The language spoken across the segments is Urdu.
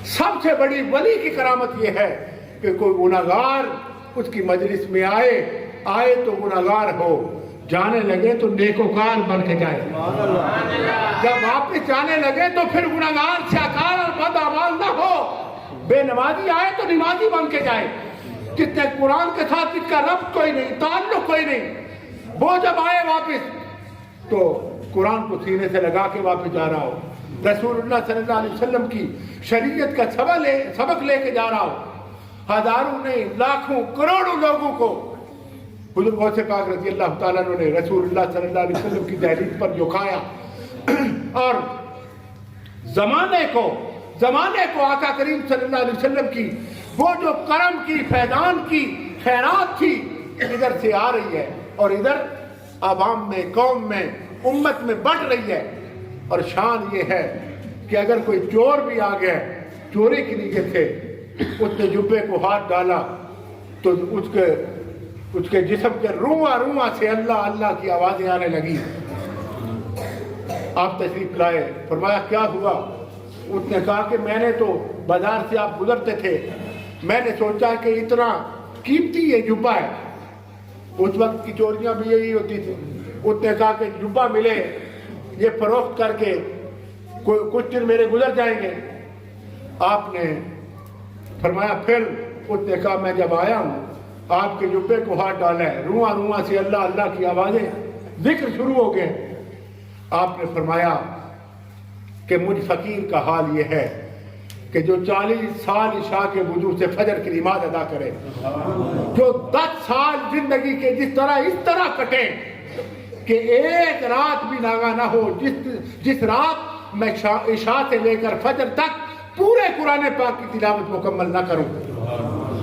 سب سے بڑی ولی کی کرامت یہ ہے کہ کوئی گناہگار اس کی مجلس میں آئے تو گناہگار ہو، جانے لگے تو نیکوکار بن کے جائے۔ جب واپس جانے لگے تو پھر گناہگار سیاکار اور بدعمال نہ ہو، بے نمازی آئے تو نمازی بن کے جائے، جس نے قرآن کے ساتھ اس کا ربط کوئی نہیں، تعلق کوئی نہیں، وہ جب آئے واپس تو قرآن کو سینے سے لگا کے واپس جا رہا ہو، رسول اللہ صلی اللہ علیہ وسلم کی شریعت کا سبق لے کے جا رہا ہو، ہزاروں نے، لاکھوں، کروڑوں لوگوں کو حضور غوث پاک رضی اللہ تعالیٰ عنہ نے رسول اللہ صلی اللہ علیہ وسلم کی دہلیز پر جھکایا، اور زمانے کو آقا کریم صلی اللہ علیہ وسلم کی وہ جو کرم کی، فیضان کی خیرات تھی ادھر سے آ رہی ہے اور ادھر عوام میں، قوم میں، امت میں بڑھ رہی ہے۔ اور شان یہ ہے کہ اگر کوئی چور بھی آ گیا چوری کے نیت سے، اس نے جبے کو ہاتھ ڈالا تو اس کے جسم کے رواں سے اللہ اللہ کی آوازیں آنے لگی۔ آپ تشریف لائے، فرمایا کیا ہوا؟ اس نے کہا کہ میں نے تو بازار سے آپ گزرتے تھے، میں نے سوچا کہ اتنا قیمتی یہ جبہ ہے، اس وقت کی چوریاں بھی یہی ہوتی تھی، اس نے کہا کہ جبہ ملے، یہ فروخت کر کے کچھ دن میرے گزر جائیں گے۔ آپ نے فرمایا پھر؟ اس نے کہا میں جب آیا ہوں آپ کے جبے کو ہاتھ ڈالا ہے، رواں سے اللہ اللہ کی آوازیں، ذکر شروع ہو گئے۔ آپ نے فرمایا کہ مجھ فقیر کا حال یہ ہے کہ جو 40 سال عشاء کے وضو سے فجر کی نماز ادا کرے، جو 10 سال زندگی کے اس طرح کٹے کہ ایک رات بھی ناغا نہ ہو، جس رات میں عشاء سے لے کر فجر تک پورے قرآن پاک کی تلاوت مکمل نہ کروں۔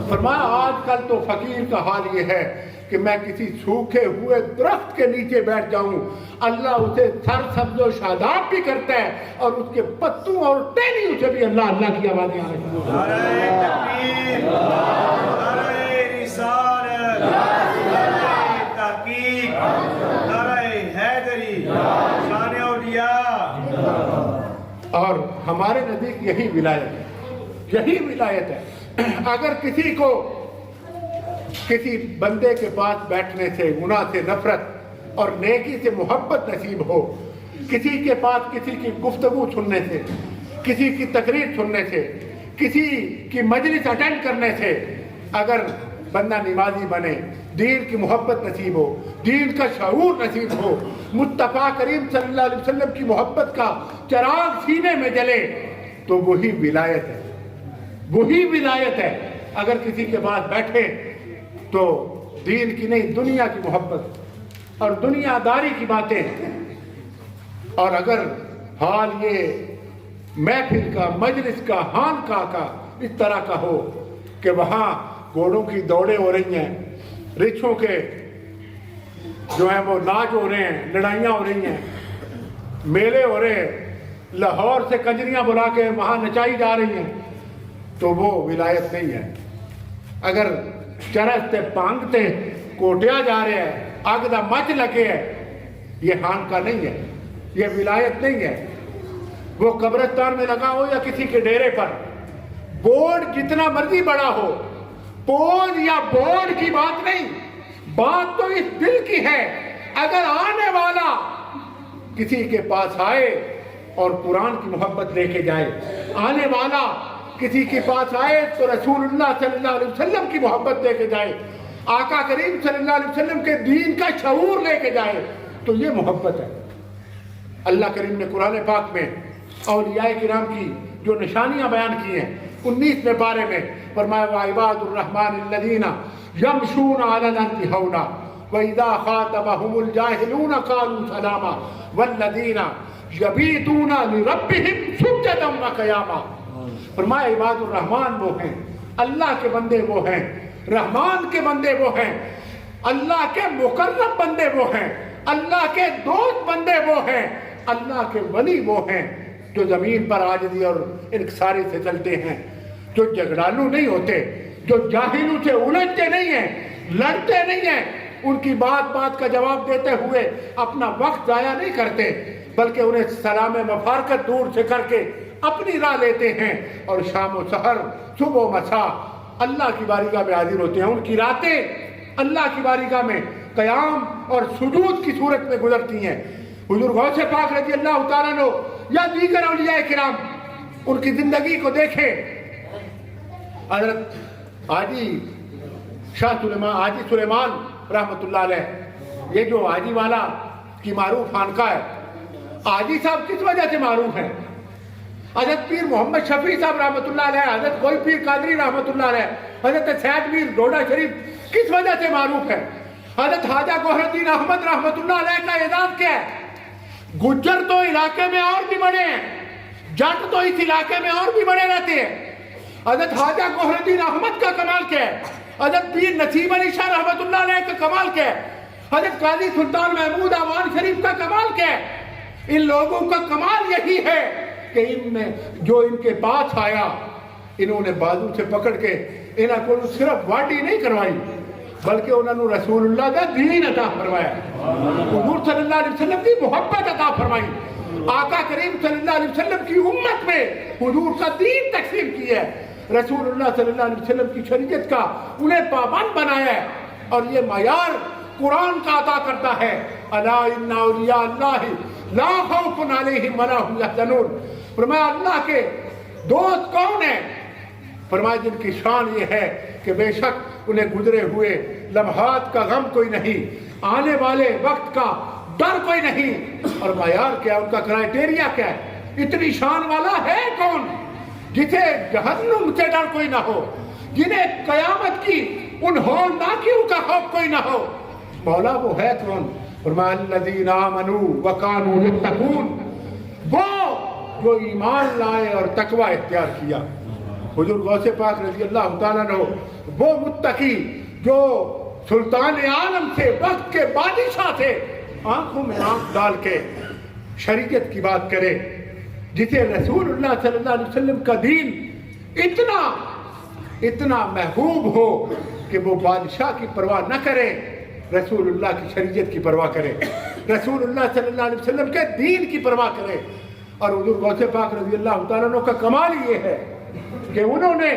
فرمایا آج کل تو فقیر کا حال یہ ہے کہ میں کسی سوکھے ہوئے درخت کے نیچے بیٹھ جاؤں، اللہ اسے سرسبز و شاداب بھی کرتا ہے اور اس کے پتوں اور ٹہنیوں سے بھی اللہ اللہ کی آوازیں آ رہی ہیں۔ نعرہ تکبیر، نعرہ رسالت، نعرہ تحقیق، نعرہ حیدری، شان اولیاء۔ اور ہمارے نزدیک یہی ولایت ہے۔ اگر کسی کو کسی بندے کے پاس بیٹھنے سے، گناہ سے نفرت اور نیکی سے محبت نصیب ہو، کسی کے پاس کسی کی گفتگو سننے سے، کسی کی تقریر سننے سے، کسی کی مجلس اٹینڈ کرنے سے اگر بندہ نمازی بنے، دین کی محبت نصیب ہو، دین کا شعور نصیب ہو، مصطفیٰ کریم صلی اللہ علیہ وسلم کی محبت کا چراغ سینے میں جلے، تو وہی ولایت ہے۔ اگر کسی کے پاس بیٹھے تو دین کی نہیں، دنیا کی محبت اور دنیا داری کی باتیں، اور اگر حال یہ محفل کا، مجلس کا، خانقاہ کا اس طرح کا ہو کہ وہاں گھوڑوں کی دوڑیں ہو رہی ہیں، رچھوں کے جو ہیں وہ ناچ ہو رہے ہیں، لڑائیاں ہو رہی ہیں، میلے ہو رہے ہیں، لاہور سے کنجریاں بلا کے وہاں نچائی جا رہی ہیں، تو وہ ولایت نہیں ہے۔ اگر چرستے پانگتے کوٹیا جا رہے ہیں، آگدہ مچ لگے ہے، یہ خانقاہ نہیں ہے، یہ ولایت نہیں ہے۔ وہ قبرستان میں لگا ہو یا کسی کے ڈیرے پر، بورڈ جتنا مرضی بڑا ہو، پوز یا بورڈ کی بات نہیں، بات تو اس دل کی ہے۔ اگر آنے والا کسی کے پاس آئے اور قرآن کی محبت لے کے جائے، آنے والا کسی کے پاس آئے تو رسول اللہ صلی اللہ علیہ وسلم کی محبت لے کے جائے، آقا کریم صلی اللہ علیہ وسلم کے دین کا شعور لے کے جائے، تو یہ محبت ہے۔ اللہ کریم نے قرآن پاک میں اولیاء کرام کی جو نشانیاں بیان کی ہیں 19ویں پارے میں فرمایا وَعِبَادُ الرَّحْمَنِ الَّذِينَ يَمْشُونَ عَلَى الْأَرْضِ هَوْنًا وَإِذَا خَاطَبَهُمُ الْجَاهِلُونَ قَالُوا سَلَامًا وَالَّذِينَ يَبِيتُونَ لِرَبِّهِمْ سُجَّدًا وَقِيَامًا۔ فرمایا عباد الرحمن وہ ہیں، اللہ کے بندے وہ ہیں، رحمان کے بندے وہ ہیں، اللہ کے مقرب بندے وہ ہیں، اللہ کے دوست بندے وہ ہیں، اللہ کے ولی وہ ہیں جو زمین پر عاجزی اور انکساری سے چلتے ہیں، جو جھگڑالو نہیں ہوتے، جو جاہلوں سے الجھتے نہیں ہیں، لڑتے نہیں ہیں، ان کی بات کا جواب دیتے ہوئے اپنا وقت ضائع نہیں کرتے، بلکہ انہیں سلام مفارقت دور سے کر کے اپنی راہ لیتے ہیں اور شام و سحر صبح و مساء اللہ کی بارگاہ میں حاضر ہوتے ہیں. ان کی راتیں اللہ کی بارگاہ میں قیام اور سجود کی صورت میں گزرتی ہیں. حضور غوث پاک رضی اللہ تعالیٰ عنہ یا دیگر اولیاء کرام ان کی زندگی کو دیکھیں. حضرت حاجی سلیمان رحمۃ اللہ علیہ، یہ جو حاجی والا کی معروف خانقاہ ہے، حاجی صاحب کس وجہ سے معروف ہیں؟ حضرت پیر محمد شفیع صاحب رحمۃ اللہ علیہ، حضرت کوئی پیر قادری رحمۃ اللہ علیہ، حضرت سید میر ڈوڈا شریف کس وجہ سے معروف ہے؟ حضرت خواجہ گوہر الدین احمد رحمۃ اللہ علیہ کا اعزاز کیا ہے؟ گجر تو علاقے میں اور بھی بڑے ہیں، جٹ تو اس علاقے میں اور بھی بڑے رہتے ہیں. حضرت خواجہ گوہر الدین احمد کا کمال کیا ہے؟ حضرت پیر نصیب علی شاہ رحمۃ اللہ علیہ کا کمال کیا ہے؟ حضرت قاضی سلطان محمود اعوان شریف کا کمال کیا ہے؟ ان لوگوں کا کمال یہی ہے کہ ان میں جو ان کے پاس آیا انہوں نے بازو سے پکڑ کے انہوں کو صرف واٹی نہیں کروائی بلکہ انہوں نے رسول اللہ کا دین عطا فرمایا، حضور صلی اللہ علیہ وسلم کی محبت عطا فرمائی، آقا کریم صلی اللہ علیہ وسلم کی امت میں حضور کا دین تقسیم کیا ہے، رسول اللہ صلی اللہ علیہ وسلم کی شریعت کا انہیں پابند بنایا ہے. اور یہ معیار قرآن کا عطا کرتا ہے، الا ان اولیاء اللہ لا خوف علیہم ولا هم یحزنون. فرمایا اللہ کے دوست کون ہیں؟ فرمایا جن کی شان یہ ہے کہ بے شک انہیں گزرے ہوئے لمحات کا غم کوئی نہیں، آنے والے وقت کا ڈر کوئی نہیں. اور معیار کیا، ان کا کرائٹیریا کیا ہے؟ اتنی شان والا ہے کون جسے جہنم سے ڈر کوئی نہ ہو، جنہیں قیامت کی ان ہولناکیوں کا خوف کوئی نہ ہو؟ مولا وہ ہے کون؟ فرمایا الذین آمنوا وکانوا یتقون، وہ جو ایمان لائے اور تقوی اختیار کیا. حضور غوث پاک رضی اللہ تعالیٰ عنہ وہ متقی جو سلطان عالم سے، وقت کے بادشاہ سے آنکھوں میں آنکھ ڈال کے شریعت کی بات کرے، جسے رسول اللہ صلی اللہ علیہ وسلم کا دین اتنا محبوب ہو کہ وہ بادشاہ کی پرواہ نہ کرے، رسول اللہ کی شریعت کی پرواہ کرے، رسول اللہ صلی اللہ علیہ وسلم کے دین کی پرواہ کرے. اور حضور غوث پاک رضی اللہ تعالیٰ عنہ کا کمال یہ ہے کہ انہوں نے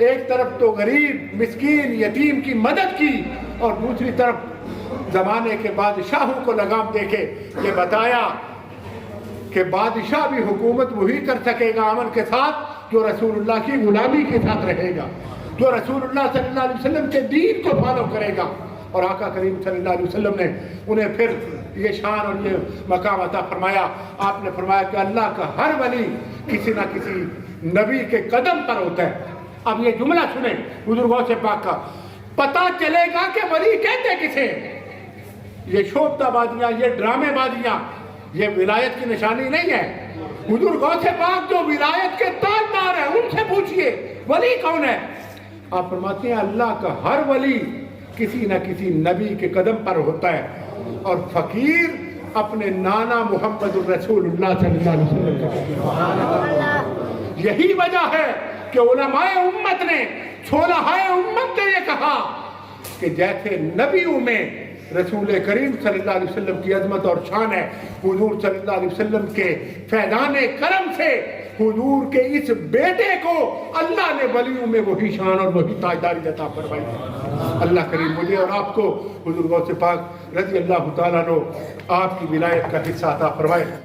ایک طرف تو غریب مسکین یتیم کی مدد کی اور دوسری طرف زمانے کے بادشاہوں کو لگام دے کے یہ بتایا کہ بادشاہ بھی حکومت وہی کر سکے گا امن کے ساتھ جو رسول اللہ کی غلامی کے ساتھ رہے گا، جو رسول اللہ صلی اللہ علیہ وسلم کے دین کو فالو کرے گا. اور آقا کریم صلی اللہ علیہ وسلم نے انہیں پھر یہ شان اور یہ مقام عطا فرمایا. آپ نے فرمایا کہ اللہ کا ہر ولی کسی نہ کسی نبی کے قدم پر ہوتا ہے. اب یہ جملہ سنیں حضور غوث پاک کا، پتہ چلے گا کہ ولی کہتے کسے. یہ شوفتہ بازیاں، یہ ڈرامے بازیاں، یہ ولایت کی نشانی نہیں ہے. حضور غوث پاک جو ولایت کے تاجدار ہیں ان سے پوچھئے ولی کون ہے. آپ فرماتے ہیں اللہ کا ہر ولی کسی نہ کسی نبی کے قدم پر ہوتا ہے. اور فقیر اپنے نانا محمد الرسول اللہ صلی اللہ علیہ وسلم کا. یہی وجہ ہے کہ علماء امت نے، صلحاء امت نے یہ کہا کہ جیسے نبیوں میں رسول کریم صلی اللہ علیہ وسلم کی عظمت اور شان ہے، حضور صلی اللہ علیہ وسلم کے فیضان کرم سے حضور کے اس بیٹے کو اللہ نے ولیوں میں وہی شان اور وہی تاجداری عطا فرمائی. اللہ کریم مجھے اور آپ کو حضور غوث پاک رضی اللہ تعالیٰ عنہ آپ کی ولایت کا حصہ عطا فرمائے.